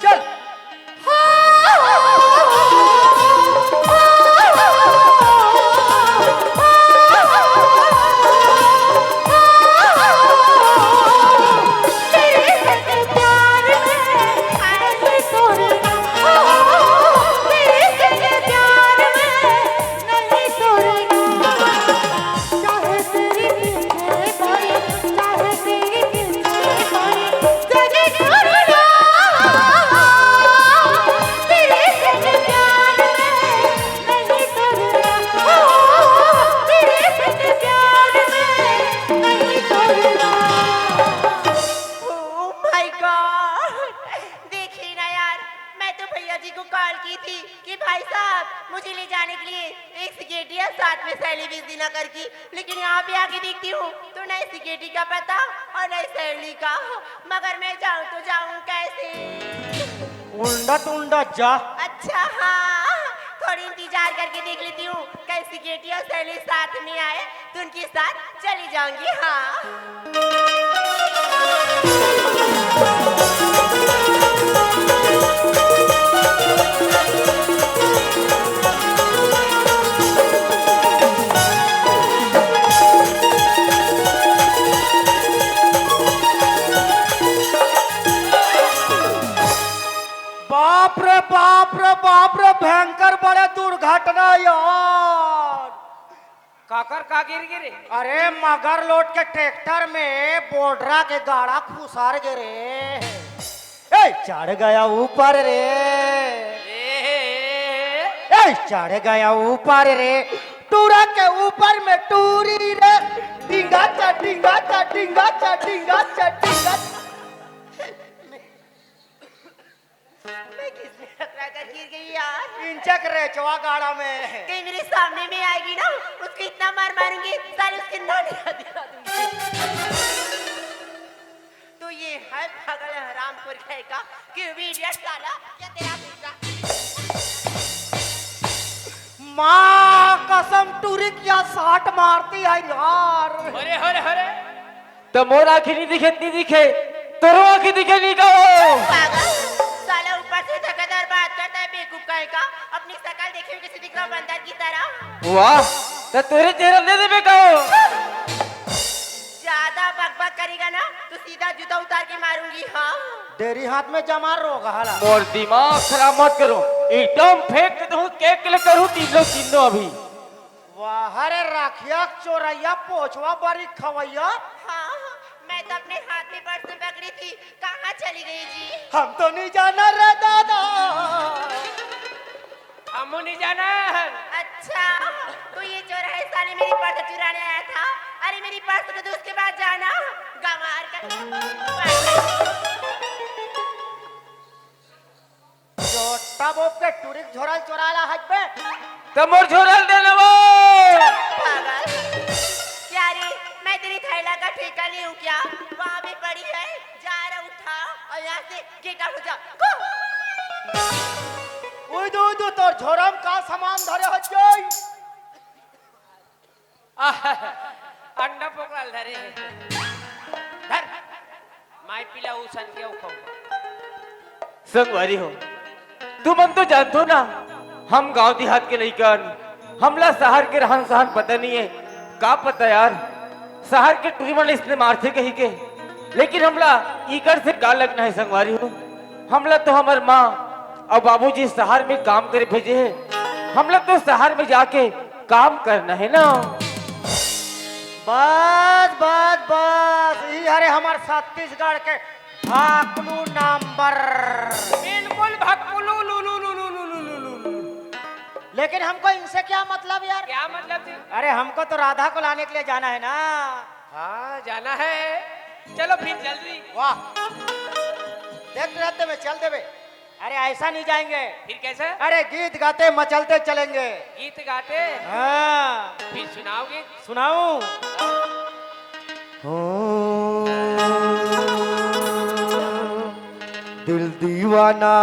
चल। मुझे ले जाने के लिए एक सिगरेट या साथ में सहेली भी देना करके, लेकिन यहाँ पे आके देखती हूँ तो नई सिगरेटी का पता और नई सहेली का, मगर मैं जाऊँ तो जाऊँ कैसे? उंडा तुंडा जा। अच्छा हाँ, थोड़ी इंतजार करके देख लेती हूँ, कई सिगरेटी और सहेली साथ में आए तो उनके साथ चली जाऊंगी। हाँ बाप रे भयंकर बड़े दुर्घटना यार। काकर का गिर गिरे? अरे मगर लोड के ट्रैक्टर में बोडरा के गाड़ा खुसार गिरे। ए चढ़ गया ऊपर रे, ए चढ़ गया ऊपर रे, टूरा के ऊपर में टूरी रे, डिंगा चा डिंगा चा डिंगा चा डिंगा चा डिंगा। मैं किसने टकरा गिर गई यार? इंचक रेचवा गाड़ा में। कहीं मेरे सामने में आएगी ना, उसको इतना मार मारूंगी सारे उसके नानी दिला दूंगी। तो ये है पागल हरामखोर का कि वीडियो डाला क्या तेरा बेटा? माँ कसम टूरी क्या साट मारती है यार। अरे अरे अरे तो मोर आँखें नहीं दिखे, नहीं दिखे तोरो आँखें दिखे नहीं का पागल साला ऊपर से धक्केदार बात करता है बेवकूफ का, अपनी शक्ल देखे हुए किसी दिख रहा बंदर की तरह। वाह तो तेरे चेहरा दे दे का ज्यादा बकबक करेगा ना तो सीधा जूता उतार के मारूंगी। हाँ तेरी हाथ में जमा रोग हाला। मोर दिमाग खराब मत करो, एकदम फेंक दूं केक ले करूं तीनों अभी। वाह रे राखिया चोरैया पोछवा बड़ी खवैया। हाँ मैं तो अपने हाथ में पर्स पकड़ी थी, कहाँ चली गई जी? हम तो नहीं जाना रे दादा। हम नहीं जाना। अच्छा तो ये चोर है साले मेरी पर्स चुराने आया था। अरे मेरी पर्स को तो उसके बाद जाना गंवार कर। छोटा बोप के टूरी झोरल चोराला हज पे तो मोर झोरल दे ना वो। पागल क्या रे, मैं तेरी थैला का ठेका नहीं हूँ क्या? वहाँ भी पड़ी है, जा रहा उठा और यहाँ से गेट आउट हो जा। उदू तोर झोरम का सामान धरे हो जाई। अंडा पकड़ल धरे धर माय पिला उसन के उखो संगवारी हो। तू मन तो जानतो ना हम गांव देहात के नहीं कर, हमला शहर के रहन सहन पता नहीं है। का पता यार शहर के टूरी मन इसने मारते कही के, लेकिन हमला इकर से का लगना है संगवारी हो। हमला तो हमार माँ और बाबूजी शहर में काम करे भेजे है, हमला तो शहर में जाके काम करना है ना। बस बस बस ये अरे हमार छत्तीसगढ़ के भाकलू नंबर। बिल्कुल भक्कुलू लू लू लू लू लू लू लू लू। लेकिन हमको इनसे क्या मतलब यार? क्या मतलब जी? अरे हमको तो राधा को लाने के लिए जाना है ना। हाँ जाना है, चलो फिर जल्दी। वाह देख रहते में चल देवे। अरे ऐसा नहीं जाएंगे। फिर कैसे? अरे गीत गाते मचलते चलेंगे। गीत गाते? हाँ फिर सुनाओगे? सुनाऊं? दिल दीवाना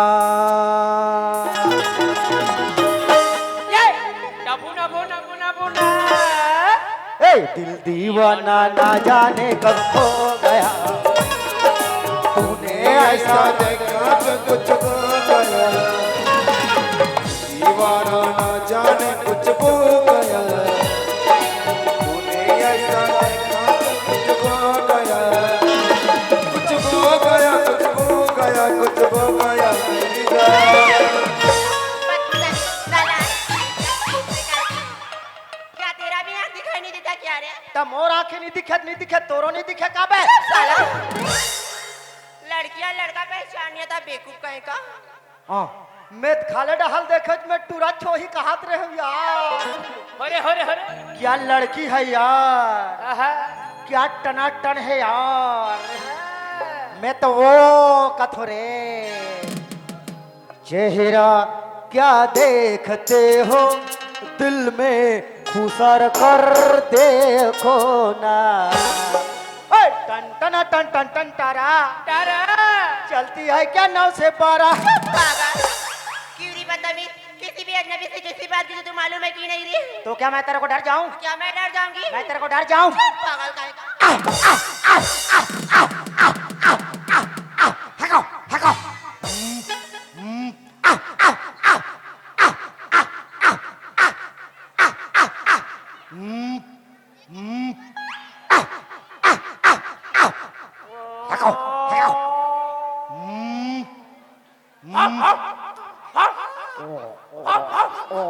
नबू नबू नबू नबू ना। ए दिल दीवाना ना जाने कब खो गया, तूने ऐसा देखा जो तुझको कुछ वो माया मेरी जान। क्या तेरा भी आँख दिखाई नहीं देता क्या रे? तो मोर आंखें नहीं दिखे तोरो नहीं दिखे का बे? साला लड़कियां लड़का पहचान नहीं था बेवकूफ कहीं का। हाँ मैं खाले डहल देखे मैं टूरा छोही कहत रहे यार। होरे होरे होरे क्या लड़की है यार, आहा क्या टनाटन है यार। मैं तो वो कथोरे चेहरा क्या देखते हो दिल में खुसर कर देखो ना। ओए, टन टन टन टन टन तारा तारा चलती है क्या 9 से 12? पागल क्यूरी बदतमीज किसी भी अजनबी से किसी बात की तो तू मालूम है कि नहीं रे? तो क्या मैं तेरे को डर जाऊं? क्या मैं डर जाऊंगी? मैं तेरे को डर जाऊं? पागल काहे का? हको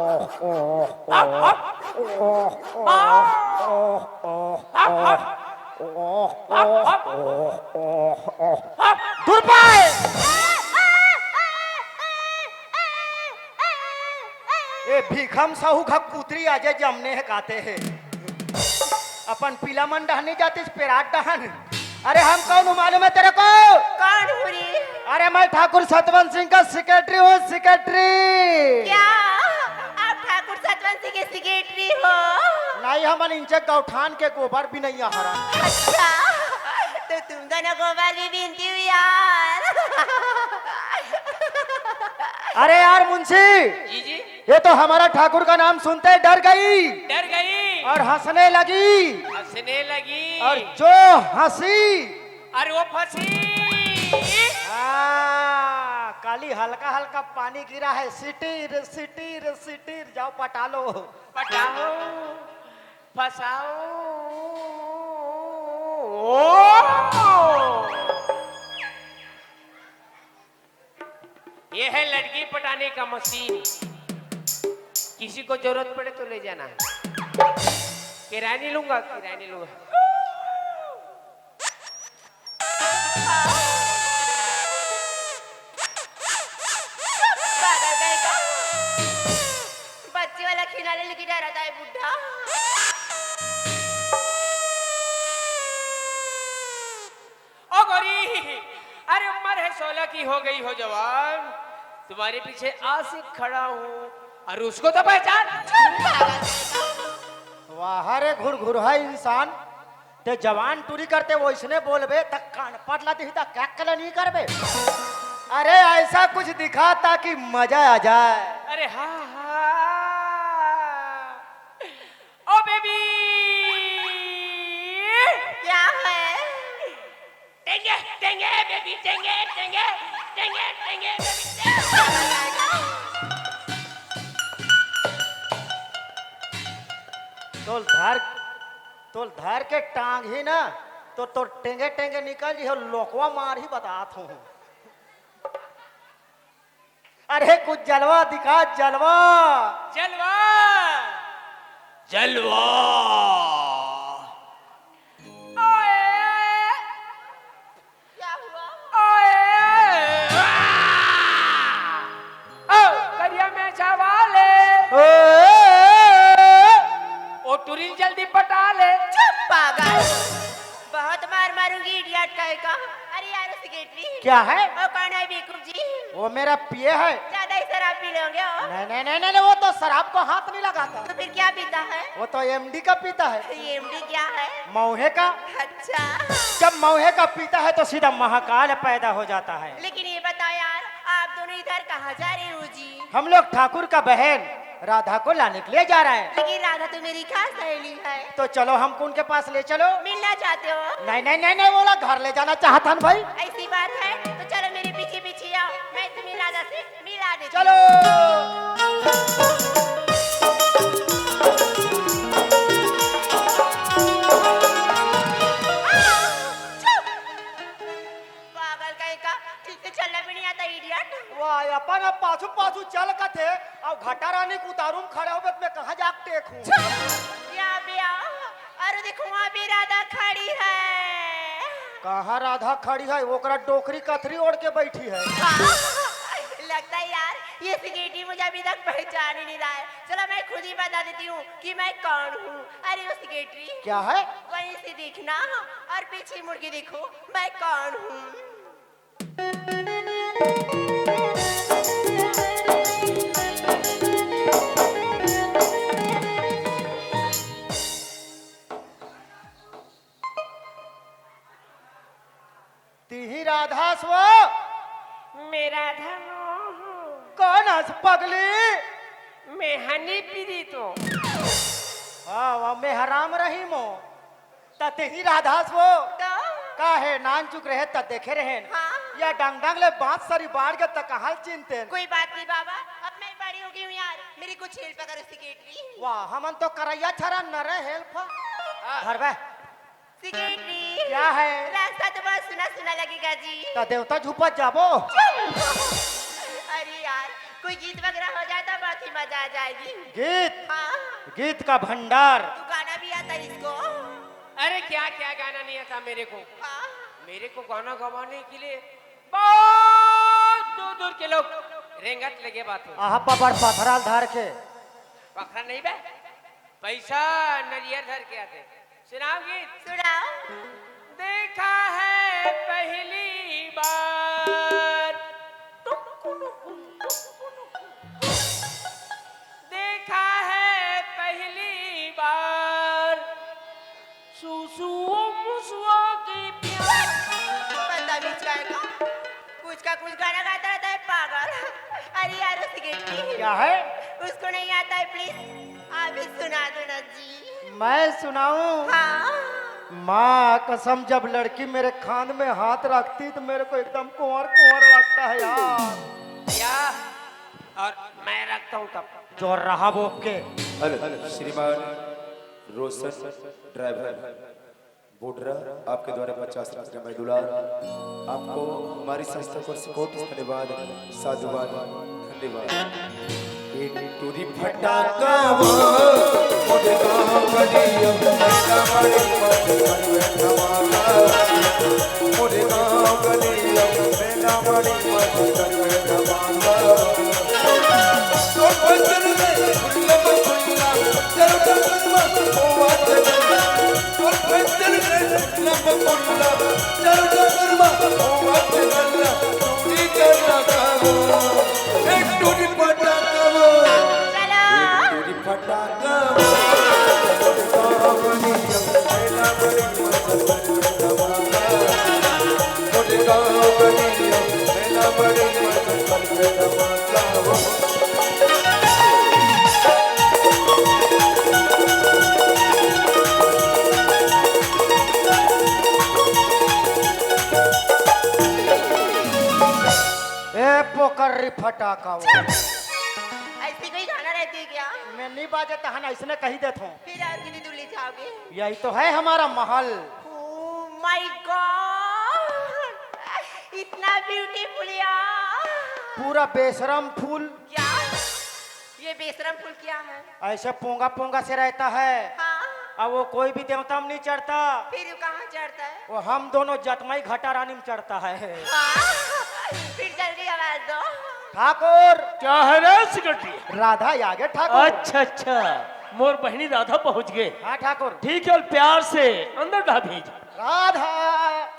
हको हको हको दूर पाए। ए भीखम साहू का पुत्री आजे जमने है काते हैं अपन पीला मन डहने जाते पेराट डहन। अरे हम कौन हूँ मालूम है तेरे को? कौन हूँ रे? अरे मैं ठाकुर सतवंत सिंह का सेक्रेटरी हूँ, सेक्रेटरी। क्या आप ठाकुर सतवंत सिंह के सेक्रेटरी हो? नहीं हमन इंचे गौठान के गोबर भी नहीं हरा। अच्छा तो तुम दोनों गोबर भी बीनती हुई यार। अरे यार मुंशी, जी जी ये तो हमारा ठाकुर का नाम सुनते ही डर गई डर गई और हंसने लगी हंसने लगी और जो हंसी अरे वो फंसी काली हल्का हल्का पानी गिरा है। सिटीर सिटीर सिटीर जाओ पटा लो। पटाओ फसाओ ये है लड़की पटाने का मशीन। किसी को जरूरत पड़े तो ले जाना। किराया नहीं लूंगा, किराया नहीं लूंगा। पागल कहीं का। बच्चे वाला खिलाने लेके जा रहा था ये बुड्ढा। ओ गोरी, अरे उम्र है 16 की हो गई हो जवान। तुम्हारे पीछे आशिक खड़ा हूँ और उसको तो पहचान। वाह रे घुर घुर है इंसान ते जवान टूरी करते वो इसने बोलबे तक कान पट लाती ही तक क्या कल नहीं करबे। अरे ऐसा कुछ दिखा ताकि मजा आ जाए। अरे हाँ हाँ ओ बेबी क्या है? टेंगे टेंगे बेबी टेंगे टेंगे टेंगे टेंगे बेबी तोल धार के टांग ही ना तो टेंगे टेंगे निकल जी हो लोकवा मार ही बतात हूँ। अरे कुछ जलवा दिखा जलवा। जलवा जलवा ओए क्या हुआ? ओए ओ करिया में चावाले ओ टुरिल जल्दी पटा ले। चुप पागल। बहुत मार मारूंगी इडियट कहे का। अरे यार सेक्रेटरी क्या है? वो कौन है बेवकूफ जी? वो मेरा पिए है। ज्यादा ही शराब पी लोगे हो? नहीं नहीं नहीं नहीं वो तो शराब को हाथ नहीं लगाता। तो फिर क्या पीता है? वो तो एमडी का पीता है। ये एमडी क्या है? मौहे का। अच्छा जब मौहे का पीता है तो सीधा महाकाल पैदा हो जाता है। लेकिन ये बताओ यार आप दोनों इधर कहाँ जा रहे हो जी? हम लोग ठाकुर का बहन राधा को लाने के लिए जा रहे हैं। लेकिन राधा तो मेरी खास सहेली है। तो चलो हमको उनके पास ले चलो। मिलना चाहते हो? नहीं नहीं नहीं नहीं बोला घर ले जाना चाहता हूं भाई। ऐसी बात है तो चलो मेरे पीछे पीछे आओ, मैं तुम्हें राधा से मिला देती चलो पागल कहीं का। ठीक से चलना भी आता इडियट। वाह अपन अब पाछू पाछू चल का थे अब घाटा रानी को उतारू में खड़ा होबे तो मैं कहाँ जाके देखूं। यहाँ पे आओ, अरे देखो वहाँ पे राधा खड़ी है। कहाँ राधा खड़ी है? ओकरा डोकरी कथरी ओढ़ के बैठी है। लगता है यार ये सिगरेटी मुझे अभी तक पहचान ही नहीं रहा है। चलो मैं खुद ही बता देती हूँ कि मैं कौन हूँ। अरे वो सिगरेटरी क्या है? वहीं से देखना और पीछे मुड़ के देखो मैं कौन हूँ। तिही राधा स्व मेरा धनो कौन हंस पगली? मैं हनी पीरी तो हाँ वाह मैं हराम रही मो तिही राधा स्व तो का है नान चुक रहे त देखे रहे हाँ। या डंग डंग ले बात सारी बाढ़ के तक कहाँ चिंते। कोई बात नहीं बाबा, अब मैं बड़ी हो गई हूँ यार, मेरी कुछ हेल्प करो सिगरेटरी। वाह हमन तो करैया छरा न रहे हेल्प घर बे सिगरेटरी क्या है? रास्ता तो बहुत सुना सुना लगेगा जी। त देवता झुपत जाबो। अरे यार कोई गीत वगैरह हो जाए तो बहुत ही मजा आ जाएगी। गीत हाँ गीत का भंडार। तू गाना भी आता है इसको? अरे क्या क्या गाना नहीं आता मेरे को। हाँ मेरे को गाना गवाने के लिए बहुत दूर दूर के लोग रेंगत लगे बात हो। आहा पबर पथराल धार के पखरा नहीं बे, पैसा नरियर धर के आते। सुनाओ गीत। सुनाओ। देखा है पहली बार देखा है पहली बार सुसुओ मुसुआ की प्यार। बदतमीज लड़का, कुछ का कुछ गाना गाता रहता है पागल। अरे यार उस सिगरेटरी क्या है? उसको नहीं आता है, प्लीज आप ही सुना दो ना जी। मैं सुनाऊं? हाँ माँ कसम जब लड़की मेरे खान में हाथ रखती तो मेरे को एकदम कुंवर कुंवर लगता है यार। या और मैं रखता हूँ तब जो रहा बोप के। हेलो श्रीमान रोशन ड्राइवर बोडरा आपके द्वारा 50 लाख का दुलार आपको हमारी संस्था को सपोर्ट धन्यवाद साधुवाद धन्यवाद। एक टूरी फटाका वो मोरे गांव गलियों मेरा बड़ी मत करवे धमाका मोरे गांव गलियों मेरा बड़ी मत करवे धमाका तो बचन में खुल्ला खुल्ला चलो चलो होवा चलो तो बचन में खुल्ला खुल्ला चलो चलो होवा चलो टूरी करना कावो एक टूरी फटाका वो चलो टूरी फटाका मेरा बड़ी मत करवे धमाका मोरे गांव गलियों मेरा बड़ी मत करवे धमाका पोकर्री फटाका वो ऐसी कोई गाना रहती है क्या? मैं नहीं बाजे तहन ऐसने कही देता हूँ। फिर और कितनी दूर ले जाओगे? यही तो है हमारा महल। ओह माय गॉड, इतना ब्यूटीफुल यार। पूरा बेशरम फूल क्या ये बेशरम फूल क्या है? ऐसे पोंगा पोंगा से रहता है। हाँ अब वो कोई भी देवता में नहीं चढ़ता, फिर वो कहाँ चढ़ता है? वो हम दोनों जतमई घाटा रानी में चढ़ता है। हाँ फिर जल्दी आवाज दो। ठाकुर क्या है रे सिकटी? राधा आगे ठाकुर। अच्छा अच्छा, मोर बहनी राधा पहुंच गए। हाँ ठाकुर। ठीक है, और प्यार से अंदर ला भेज। राधा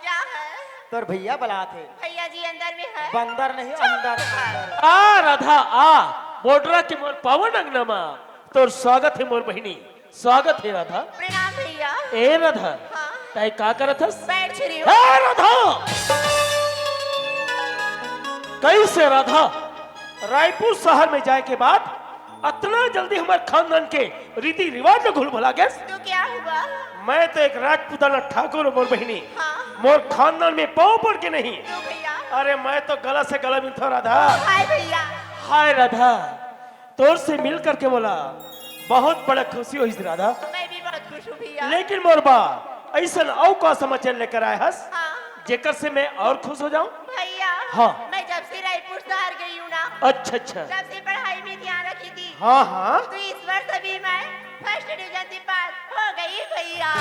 क्या है? तोर भैया बुला थे। भैया जी अंदर में है? बंदर नहीं अंदर अंदर। आ राधा आ, बोडरा के मोर पावन अंगनमा तोर स्वागत है मोर बहनी, स्वागत है राधा। प्रणाम भैया। ए राधा, हाँ तय का करत हस? बैठ रही हूँ। ए राधा, कैसे राधा रायपुर शहर में जाए के बाद इतना जल्दी हमारे खानदान के रीति रिवाज में घुल भुला गए? तो क्या हुआ? मैं तो एक राजपूताना ठाकुर हूँ मोर बहनी, हाँ मोर खानदान में पाँव पड़ के नहीं। तो भैया। अरे मैं तो गला से गला मिलता राधा। हाय भैया। हाय राधा, तोर से मिल करके बोला बहुत बड़ा खुशी हुई राधा। मैं भी बहुत खुश हूँ भैया। लेकिन मोर बा ऐसा औ का समाचार लेकर आए हस हाँ जेकर से मैं और खुश हो जाऊं। भैया। हाँ। मैं जब से अच्छा अच्छा। जब से पढ़ाई में ध्यान रखी थी हाँ हाँ, तो इस वर्ष भी मैं फर्स्ट डिवीजन से पास हो गई भैया।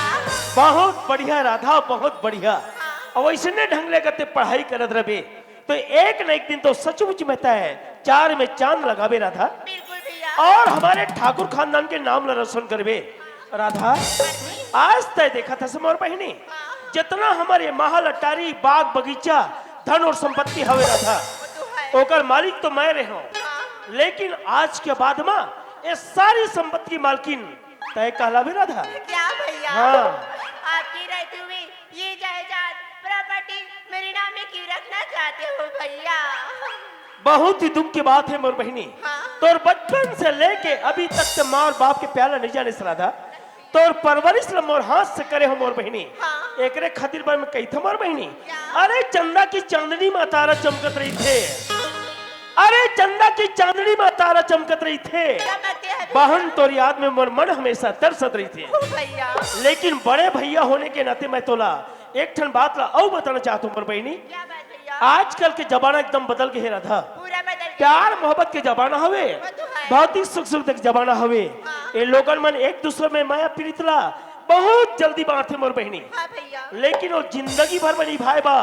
बहुत बढ़िया राधा, बहुत बढ़िया। हाँ। और वैसने ढंग ले करते पढ़ाई करत रहे तो एक न एक दिन तो सचमुच में तय चार में चांद लगावे राधा, बिल्कुल भैया। और हमारे ठाकुर खानदान के नाम ला रोशन करवे राधा। आज तय देखा था समोर बहनी, जितना हमारे महल अटारी बाग बगीचा धन और संपत्ति हवे राधा, वो तो है। ओकर मालिक तो मैं रहे हूँ, हाँ। लेकिन आज के बाद में ये सारी संपत्ति की मालकिन तय कहलावे राधा। क्या भैया? हाँ। आपकी रहते हुए ये जायदाद प्रॉपर्टी मेरे नाम में क्यों रखना चाहते हो भैया? बहुत ही दुख की बात है मोर बहनी, हाँ। तोर बचपन से लेके अभी तक ते माँ और बाप के प्याला नहीं जाने से राधा, तोर परवरिश ल मोर हाथ से करे हो मोर बहनी। हाँ। एकरे खातिर बार में कही था मोर बहनी, क्या? अरे चंदा की चांदनी में तारा चमकत रही थे, अरे चंदा की चांदनी में तारा चमकत रही थे, चमकते हैं बहन तोर याद में मोर मन हमेशा तरसत रही थे। भैया। लेकिन बड़े भैया होने के नाते मैं तोला एक ठन बात ला और बताना चाहता हूँ मोर बहनी। क्या बात भैया? आजकल के जमाना एकदम बदल गए राधा, पूरा बदल गया। प्यार मोहब्बत के जमाना हवे, वो तो है। भौतिक सुख सुख के जमाना हवे। हाँ। ये लोगन मन एक दूसरे में माया प्रीत ला बहुत जल्दी बांटते मोर बहनी, हाँ भैया। लेकिन वो जिंदगी भर में निभाए बा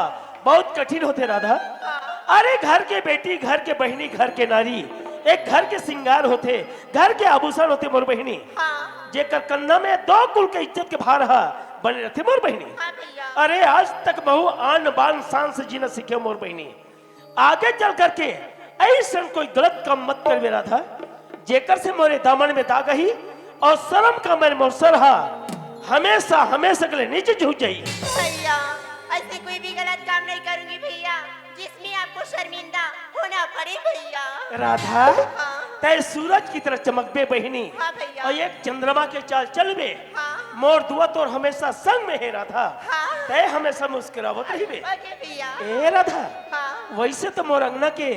बहुत कठिन होते राधा। हाँ। अरे घर के बेटी, घर के बहनी, घर के नारी, एक घर के श्रृंगार होते, घर के आभूषण होते मोर बहनी, हाँ। जेकर कंधा में दो कुल के इज्जत के भार हा बने रहते मोर बहनी। हाँ भैया। अरे आज तक बहु आन बान शान से जीना सीखे मोर बहनी, आगे चल करके ऐसा कोई गलत काम मत कर मेरा था, जेकर से मोरे दामन में दाग ही और शर्म का मेरे मोर सर हा हमेशा हमेशा के लिए नीचे झुक जाइए। भैया ऐसे कोई भी गलत काम नहीं करूंगी भैया जिसमें आपको शर्मिंदा होना पड़े भैया। राधा हाँ। तय सूरज की तरह चमकबे बहनी, हाँ भैया। और एक चंद्रमा के चाल चलबे, हाँ। मोर दुआ तोर हमेशा संग में है राधा, हाँ। तय हमेशा मुस्कुरावत रहिबे। ओके भैया। ए राधा, हाँ। वैसे तो मोर अंगना के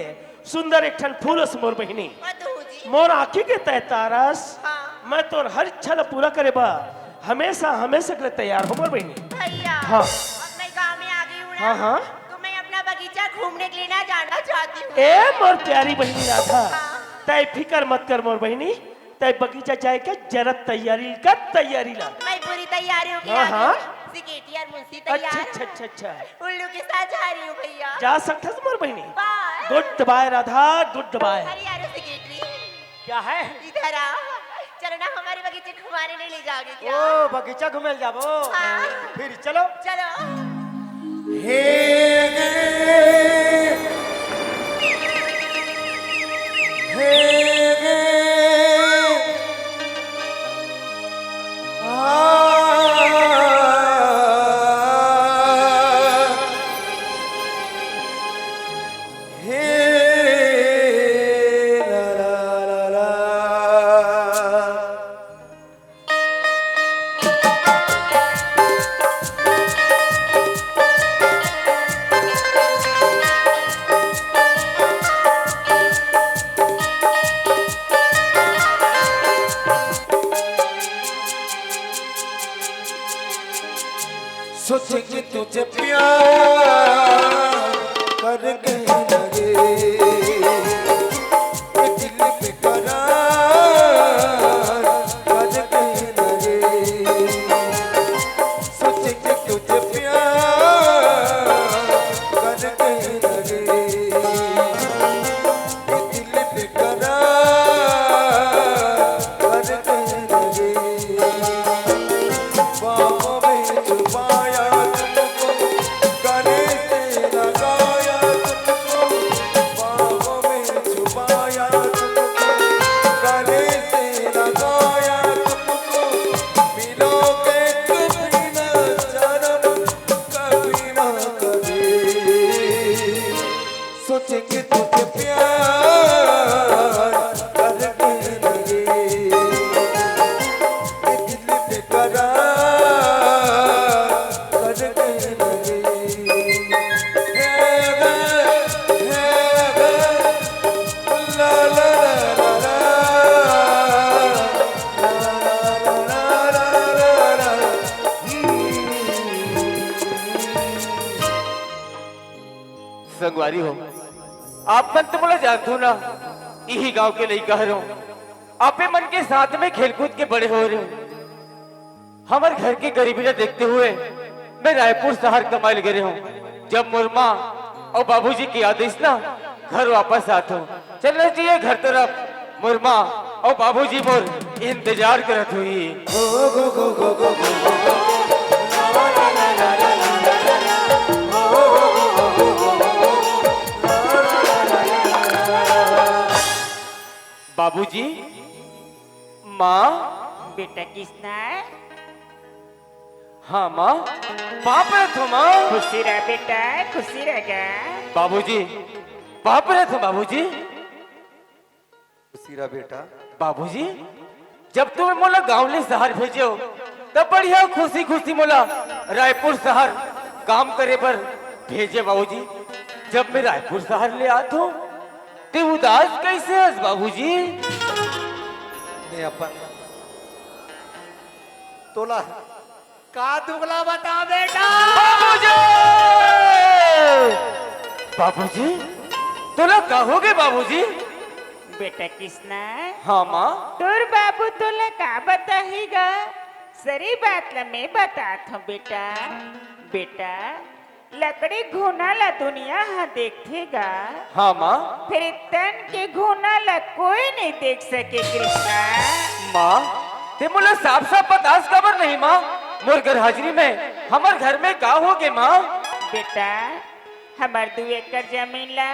सुंदर एक ठन फूलस मोर बहनी, वो तो हूँ जी। मोर आँखी के तय तारस, हाँ। मैं तोर हर इच्छा ला पूरा करे बा हमेशा हमेशा के लिए तैयार हो मोर बहनी। भैया। हाँ। अब मैं गांव में आ गई हूँ ना। हाँ, हाँ। तो मैं अपना बगीचा घूमने के लिए ना जाना चाहती हूँ। ए मोर प्यारी बहनी राधा, हाँ। तय फिकर मत कर मोर बहनी, तय बगीचा जाए के जरा तैयारी कर, तैयारी ला। मैं पूरी तैयारियों की हाँ, आ हाँ। गई हूँ। सिकेटी और मुंशी अच्छा तैयार। अच्छा अच्छा अच्छा, उल्लू के साथ जा रही हूँ भैया। जा सकता है मोर बहनी। Bye. Goodbye Radha, goodbye. अरे यार सिकेटरी क्या है? इधर आ। चलो ना हमारे बगीचे घुमाने नहीं ले जाओगे क्या? ओ बगीचा घूमे जाबो, हाँ। फिर चलो। चलो। हे गे हे गे हे ला ला ला सोचेंगे तुझे प्यार करके लगे ये दिल पे करार करके लगे सोचेंगे तुझे प्यार करके लगे ये दिल पे करार करके लगे बाहों में छुपाया तुमको, गले से लगाया तुमको, बाहों में छुपाया तुमको, गले से लगाया तुमको, मिलोगे कभी न जन्म, कभी न कभी, सोचेंगे तुझे प्यार करके लगे दिल पे करार करके लगे हे गे ला ला ला ला ला ला ला संगवारी हो, आप मन तो बोला जानते हो ना, यही गांव के लिए कह रहा हूँ, आपे मन के साथ में खेलकूद के बड़े हो रहे हो। हमारे घर की गरीबी ने देखते हुए मैं रायपुर शहर कमाई गए हूँ। जब मोर माँ और बाबूजी की आदेश ना घर वापस आते हूँ, चलना चाहिए घर तरफ। मोर माँ और बाबूजी मोर इंतजार करत हुई। बाबूजी, माँ। बेटा कृष्णा, हाँ माँ, बाप रे थो माँ। खुशी रह बेटा, खुशी रहेगा। बाबूजी, बाप रे थो बाबूजी। सीरा बेटा, बाबूजी, जब तुम मोला गाँव ले शहर भेजो तब बढ़िया खुशी खुशी मोला रायपुर शहर काम करे पर भेजे बाबूजी। जब मैं रायपुर शहर ले आत हूँ ते उदास कैसे हस बाबूजी? ने अपन तोला का दुगला बता बेटा। बाबूजी, बाबूजी, तोला कहोगे बाबूजी? बेटा कृष्णा, हाँ माँ। तोर बाबू तोला का बताएगा? सरी बात ला मैं बतात हूँ बेटा। बेटा, लकड़ी घुना ला दुनिया हाँ देखेगा, हाँ माँ। फिर तन के घुना ला कोई नहीं देख सके कृष्णा। माँ, ते मोला साफ साफ बतास खबर नहीं माँ। मोर घर हाजिरी में हमार घर में का होगे माँ? बेटा, हमार 2 एकड़ जमीन ला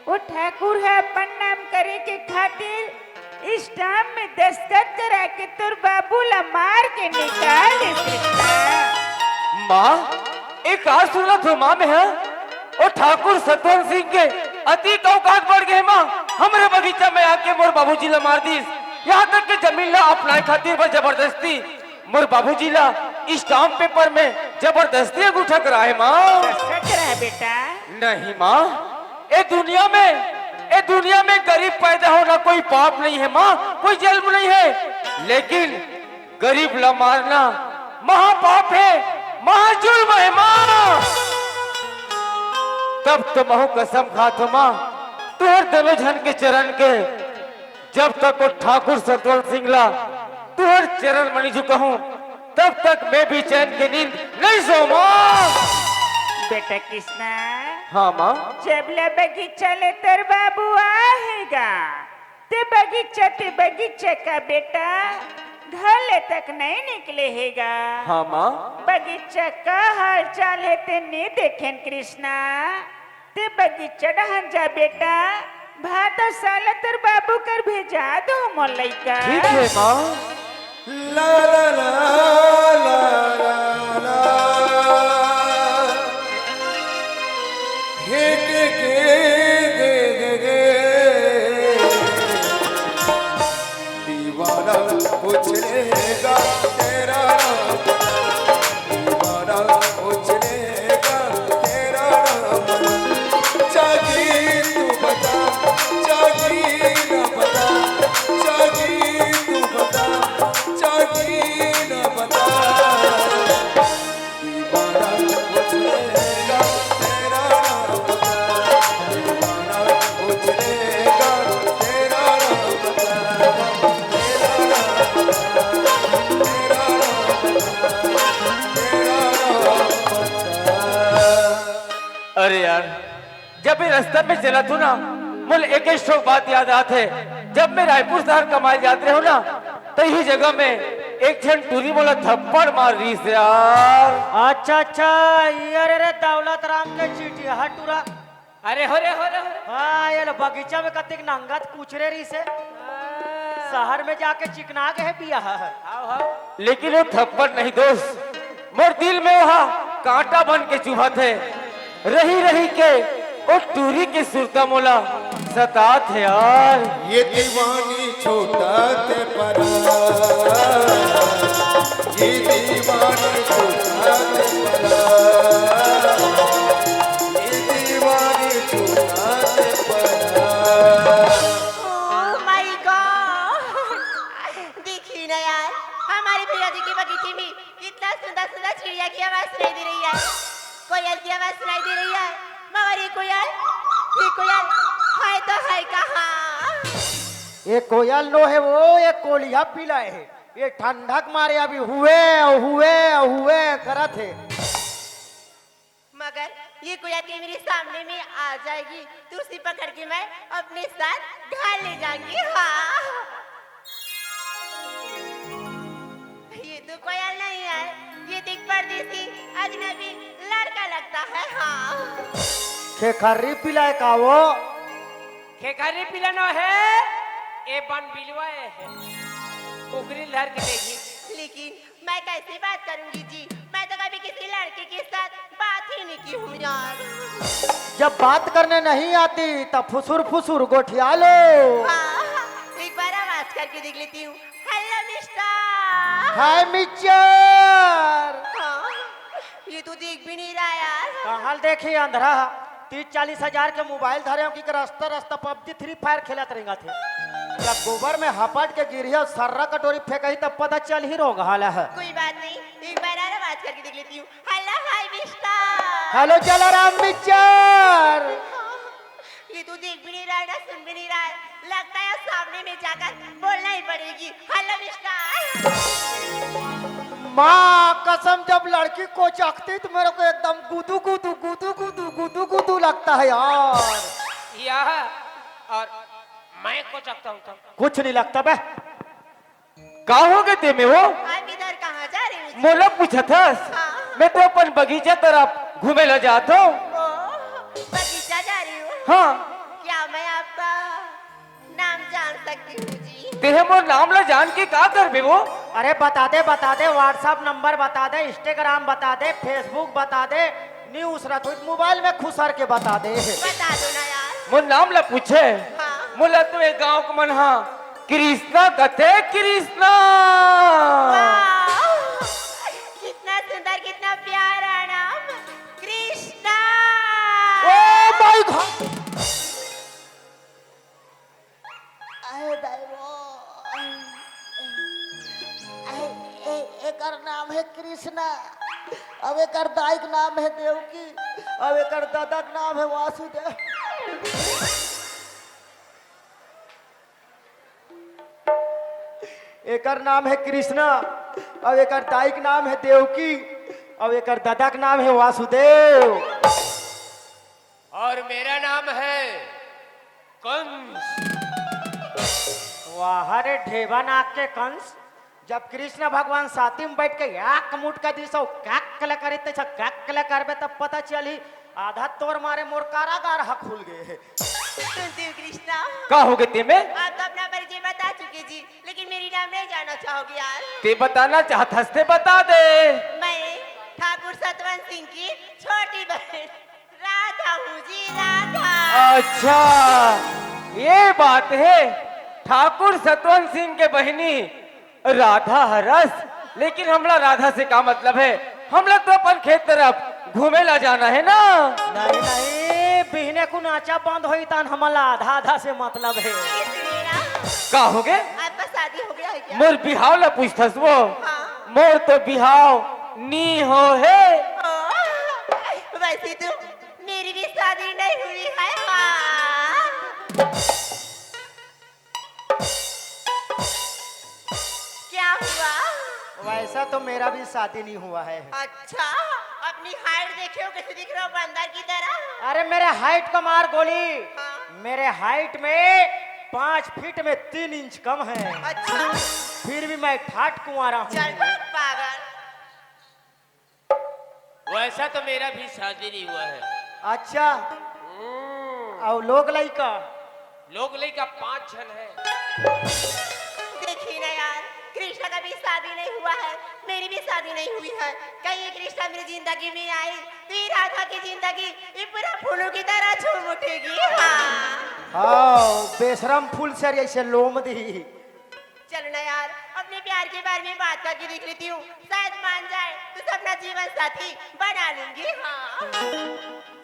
वो ठाकुर है अपन नाम करे के खातिर इस टाइम में दस्तखत करा के तोर बाबू ला मार के निकाल दे कृष्णा। माँ, एक आज सुना तो माँ में है और ठाकुर सतवंत सिंह के अति औकात बढ़ गए माँ। हमारे बगीचा में आके मोर बाबूजी ला मार दी, यहाँ तक कि जमीन ला अपनाए खातिर पर जबरदस्ती मोर बाबूजी ला स्टाम्प पेपर में जबरदस्ती अंगूठा कराए माँ। दस्तखत करा बेटा। नहीं माँ, ए दुनिया में गरीब पैदा होना कोई पाप नहीं है माँ, कोई जुल्म नहीं है। लेकिन गरीब ला मारना महापाप है, महाजुल्म है माँ। तब तो महू कसम खात हो माँ तुहर दलो झन के चरण के, जब तक वो ठाकुर सतवंत सिंह ला तुहर चरण मणि झुकहूं तब तक मैं भी चैन की नींद नहीं सो माँ। बेटा कृष्णा, हाँ माँ। जब ला बगीचा ले तेर बाबू आएगा ते बगीचा का बेटा घर ले तक नहीं निकले हैगा। हाँ माँ। बगीचा का हाल चाल है ते नहीं देखें कृष्णा, ते बगीचा डहन जा बेटा। भात साला तेर बाबू कर भेजा दो मोलई का। ठीक है माँ। ला ला ला ला ला ला हे गे दीवाना पूछेगा तेरा नाम, दीवाना पूछेगा तेरा नाम। जागी तू बता, जागी न बता, जागी तू बता, जागी न बता। दीवाना पूछेगा तेरा नाम बता, दीवाना पूछेगा तेरा नाम बता, तेरा नाम बता, तेरा नाम बता। अरे यार, जब मैं रास्ते में चला था ना मुझे एक ही शौक बात याद आते। जब मैं रायपुर शहर कमाई जाते हो ना तो यही जगह में एक जन टूरी मोला थप्पड़ मार रही से यार। अच्छा अच्छा, ये रे दौलत राम के चीटी हटूरा। अरे हो रे हो रे हो रे। हाँ, ये लो बगीचा में कतिक नंगत पूछ रही से शहर में जाके चिकना के है पिया है। लेकिन वो थप्पड़ नहीं दोस्त, मोर दिल में वहाँ कांटा बन के चुभा थे। रही रही के वो टूरी के सुरता मोला सतात है यार। ये दीवानी छोटा ते परा, ये दीवानी छोटा ते परा, ये दीवानी छोटा ते परा। ओह माय गॉड, देखिए ना यार, हमारे भैया जी के बगीचे में कितना सुंदर सुंदर चिड़िया की आवाज सुनाई दे रही है, कोयल की आवाज सुनाई दे रही है। मगर ये कोयल ये कोयल नो है वो, ये कोलिया पीला है। ये ठंडक मारे अभी हुए हुए हुए करत है। मगर ये कोया के मेरे सामने में आ जाएगी तो उसे पकड़ के मैं अपने साथ घर ले जाऊंगी। हाँ, ये तो कोयल नहीं है, ये दिख परदेसी अजनबी लड़का लगता है। हाँ, खेखरी पीला है का वो? खेखरी पिलानो है, ए बन बिलवाए है, उगरी लहर के देखी। लेकिन मैं कैसे बात करूंगी जी, मैं तो कभी किसी लड़के के साथ बात ही नहीं की हूँ यार। जब बात करने नहीं आती तब फुसुर फुसुर गोठिया लो। हाँ, एक बार आवाज करके देख लेती हूँ। Hello mister. Hi mixture. हाँ, ये तो देख भी नहीं रहा यार। कहाँ देखी अंधरा 30-40 हजार के मोबाइल धरे हो कि रास्ता रास्ता पबजी फ्री फायर खेलत रहेगा थे। जब गोबर में हपट के गिरिया सर्रा कटोरी फेंकही तब पता चल ही रोग हाल है। कोई बात नहीं, एक बार और आवाज करके देख लेती हूँ। Hello hi mister. हेलो चलो राम मिक्सचर। ये तो देख भी नहीं रहा है ना सुन भी नहीं रहा है, लगता है सामने में जाकर बोलना ही पड़ेगी। Hello mister. माँ कसम, जब लड़की को चखती तो मेरे को एकदम गुदू गुदू गुदू गुदू गुदू गुदू लगता है यार। यह और मैं को चकता हूँ तब कुछ नहीं लगता बे। का हो गए ते में वो? आप इधर कहाँ जा रहे हो जी? मोला पूछा था। हाँ। मैं तो अपन बगीचा तरफ घूमे ला जाता हूँ। ओ, बगीचा जा रही हूँ। हाँ, क्या मैं आपका नाम जान सकती हूँ जी? तेरे मोर नाम ला जान के का कर बे वो? अरे बता दे व्हाट्सएप नंबर बता दे, इंस्टाग्राम बता दे, फेसबुक बता दे, न्यूज रखो मोबाइल में खुसर के बता दे। बता दो ना यार। मोर नाम ला पूछे। हाँ। मोला तो एक गांव का मन हा कृष्णा कथे कृष्णा। वाह! कितना सुंदर, कितना प्यारा नाम, कृष्णा। Oh my god. एकर नाम है कृष्णा, अब एकर दाई का नाम है देवकी, अब एकर दादा का नाम है वासुदेव। एकर नाम है कृष्णा, अब एकर दाई का नाम है देवकी, अब एकर दादा का नाम है वासुदेव। और मेरा नाम है कंस। वाह रे ढेबा नाक के कंस। जब कृष्ण भगवान साथी में बैठ के याक मुट का दिसो काक कला करे ते काक कला करबे तब पता चली आधा तोर मारे मोर कारागार हक खुल गए। सुनते हो कृष्णा? का हो गए ते में? आप तो अपना परिचय बता चुके जी, लेकिन मेरी नाम नहीं जानना चाहोगे यार? ते बताना चाहत हंसते बता दे। मैं ठाकुर सतवंत सिंह की छोटी बहन राधा हूँ जी, राधा। अच्छा ये बात है। ठाकुर सतवंत सिंह के बहनी राधा हरस। लेकिन हमला राधा से का मतलब है? हम लोग तो अपन खेत तरफ घूमे ला जाना है ना। नहीं नहीं, बिहने को नाचा बंद होई तन हमला आधा आधा से मतलब है। इसलिए ना, का हो गए? आपका शादी हो गया है क्या? मोर बिहाव ला पूछथस वो। हाँ। मोर तो बिहाव नी हो है। ओ, वैसे तो मेरी भी शादी नहीं हुई है। हाँ। क्या हुआ? वैसा तो मेरा भी शादी नहीं हुआ है। अच्छा, अपनी हाइट देखे हो कैसे दिख रहा हो, बंदर की तरह? अरे मेरे हाइट का मार गोली। हाँ। मेरे हाइट में 5 फीट में 3 इंच कम है, अच्छा, फिर भी मैं ठाट कुंवारा चल हूँ। पागल। वैसा तो मेरा भी शादी नहीं हुआ है। अच्छा, और लोग लइका लोग लेका 5 जन है। देखिए ना यार, कृष्णा का भी शादी नहीं हुआ है, मेरी भी शादी नहीं हुई है। कहीं कृष्णा मेरी जिंदगी में आई तो ये राधा की जिंदगी ये पूरा फूलों की तरह झूम उठेगी। हाँ। हाँ, बेशरम फूल से ऐसे लोम दी। चलो ना यार, अपने प्यार के बारे में बात करके देख लेती हूँ, शायद मान जाए तो अपना जीवन साथी बना लूंगी। हाँ।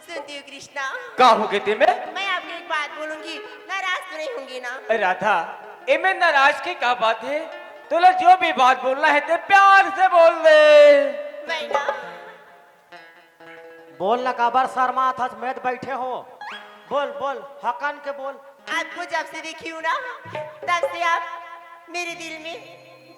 सुनती हूँ कृष्णा, का हो गए ते में? मैं आपको एक बात बोलूंगी, नाराज तो नहीं होंगी ना? राधा इमे नाराज की का बात है? तोला जो भी बात बोलना है ते प्यार से बोल दे। वही ना? बोल ना काबर शर्मा था, मैं बैठे हो। बोल बोल हकन के बोल, आपको जब से देखी हूँ ना तब से आप मेरे दिल में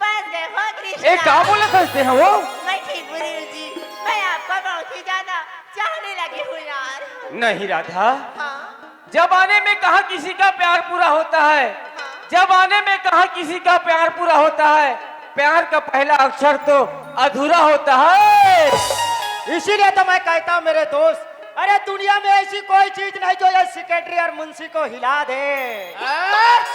बस गए हो कृष्णा। ए का बोला समझते हैं वो? मैं ठीक हूँ रेणु जी, मैं आपको बहुत ही ज्यादा चाहने लगी हूँ यार। नहीं राधा, हाँ जब आने में कहा किसी का प्यार पूरा होता है, जब आने में कहा किसी का प्यार पूरा होता है, प्यार का पहला अक्षर तो अधूरा होता है। इसीलिए तो मैं कहता हूँ मेरे दोस्त, अरे दुनिया में ऐसी कोई चीज नहीं जो ये सेक्रेटरी और मुंशी को हिला दे।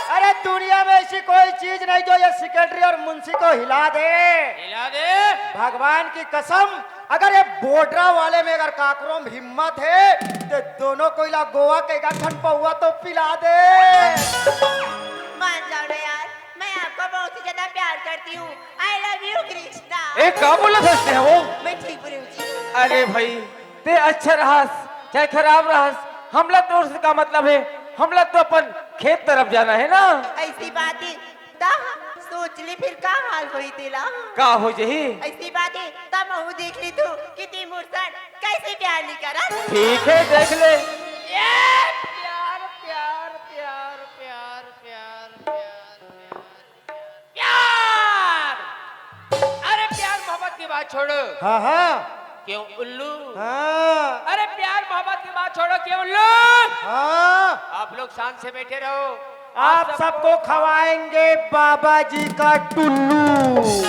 अरे दुनिया में ऐसी कोई चीज नहीं जो ये सेक्रेटरी और मुंशी को हिला दे। हिला दे। भगवान की कसम, अगर ये बोडरा वाले में अगर काकरों में हिम्मत है तो दोनों को इला गोवा के गठन पौवा तो पिला दे। मान जाओ ना यार, मैं आपको बहुत ही ज्यादा प्यार करती हूँ। I love you Krishna. ए का बोला समझते हैं वो? मैं ठीक हूँ रेणु जी। अरे भाई, ते अच्छा रहस चाहे खराब रहस, हमला तो उसका का मतलब है, हमला तो अपन खेत तरफ जाना है ना। ऐसी बातें ता सोच ली फिर का हाल होई तेला। का हो जही? ऐसी बातें तब महू देख ली तू कि तिमुर सर कैसे प्यार नहीं करा। ठीक है देख ले। प्यार प्यार प्यार प्यार प्यार प्यार प्यार। अरे प्यार मोहब्बत की बात छोड़ो। हाँ हाँ क्यों उल्लू? हाँ अरे प्यार मोहब्बत की बात छोड़ो, क्यों उल्लू? हाँ, आप लोग शांत से बैठे रहो। आप सबको खवाएंगे बाबा जी का टुल्लू।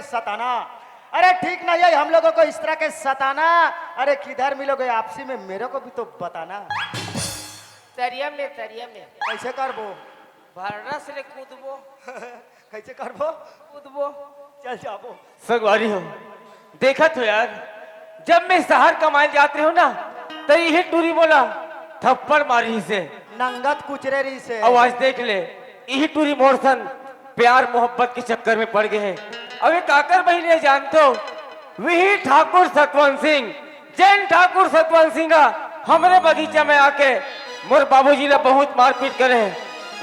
सताना, अरे ठीक नहीं है हम लोगों को इस तरह के सताना। अरे किधर मिलोगे आपसी में, मेरे को भी तो बताना। तरिया में कैसे करबो? भरना से कूदबो। कैसे करबो? कूदबो। चल जाबो। सगवारी हो, देखा तो यार, जब मैं शहर कमाए जाते हो ना तो यही टूरी बोला थप्पड़ मारी से, नंगत कुचरेरी से। आवाज देख ले, यही टूरी मोरसन प्यार मोहब्बत के चक्कर में पड़ गए हैं। अबे काकर बहने जानते हो, वही ठाकुर सतवंत सिंह, जैन ठाकुर सतवंत सिंह हमारे बगीचा में आके मोर बाबूजी ने बहुत मारपीट करे हैं।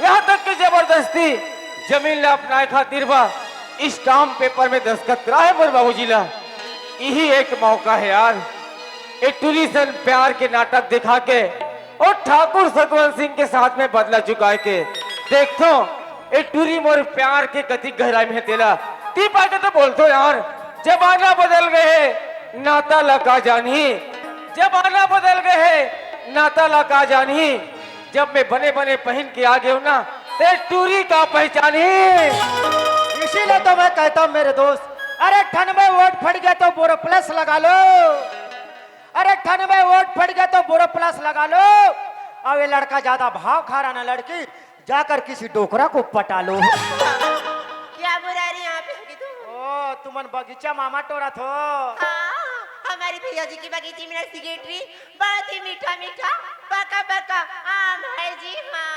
यहाँ तक कि जबरदस्ती जमीन ला अपनाए खातिर बा स्टाम्प पेपर में दस्तखत करा है मोर बाबूजी ला। यही एक मौका है यार, एक टूरिसन प्यार के नाटक दिखा के और ठाकुर सतवंत सिंह के साथ में बदला चुका के देखो एक टूरी मोर प्यार के कति गहराई में तेला ती पाके तो बोलतो यार, जमाना बदल गए नाता लगा जानी, जमाना बदल गए नाता लगा जानी। जब मैं बने बने पहन के आ गए हूं ना ते टूरी का पहचानी। इसीलिए तो मैं कहता हूँ मेरे दोस्त, अरे ठन में वोट फट गया तो बोरो प्लस लगा लो, अरे ठन में वोट फट गया तो बोरो प्लस लगा लो। अब ये लड़का ज्यादा भाव खा रहा ना, लड़की जाकर किसी डोकरा को पटा लो। क्या बुरा रही यहाँ पे आके तू? ओ तुमन बगीचा मामा टोरा थो। हाँ, हमारी भैया जी की बगीचे में सेक्रेटरी बहुत ही मीठा मीठा पका पका आम है जी। हाँ,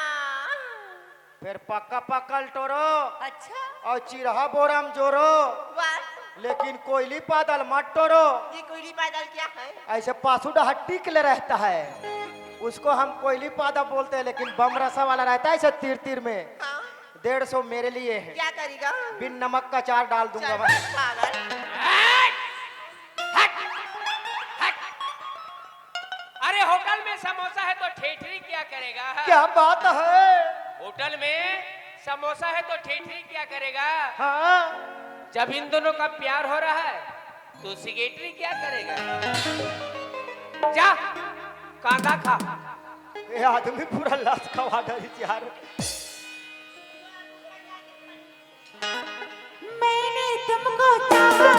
फिर पक्का पकल टोरो अच्छा, और चिरहा बोरम जोरो, वाह, लेकिन कोयली पादल मत टोरो। ये कोयली बादल क्या है? ऐसे पासुडा हट्टी के लिए रहता है, उसको हम कोयली पादा बोलते हैं, लेकिन बम रसा वाला रहता है ऐसे तीर तीर में। हाँ, 150 मेरे लिए है, क्या करेगा? बिन नमक का चार डाल दूंगा चल, मैं। पागल। अरे होटल में समोसा है तो ठेठरी क्या करेगा? क्या बात है? होटल में समोसा है तो ठेठरी क्या करेगा? हाँ जब इन दोनों का प्यार हो रहा है तो सेक्रेटरी क्या करेगा? जा कांदा खा। ये आदमी पूरा लाश खवा डरी यार। मैंने तुमको चाहा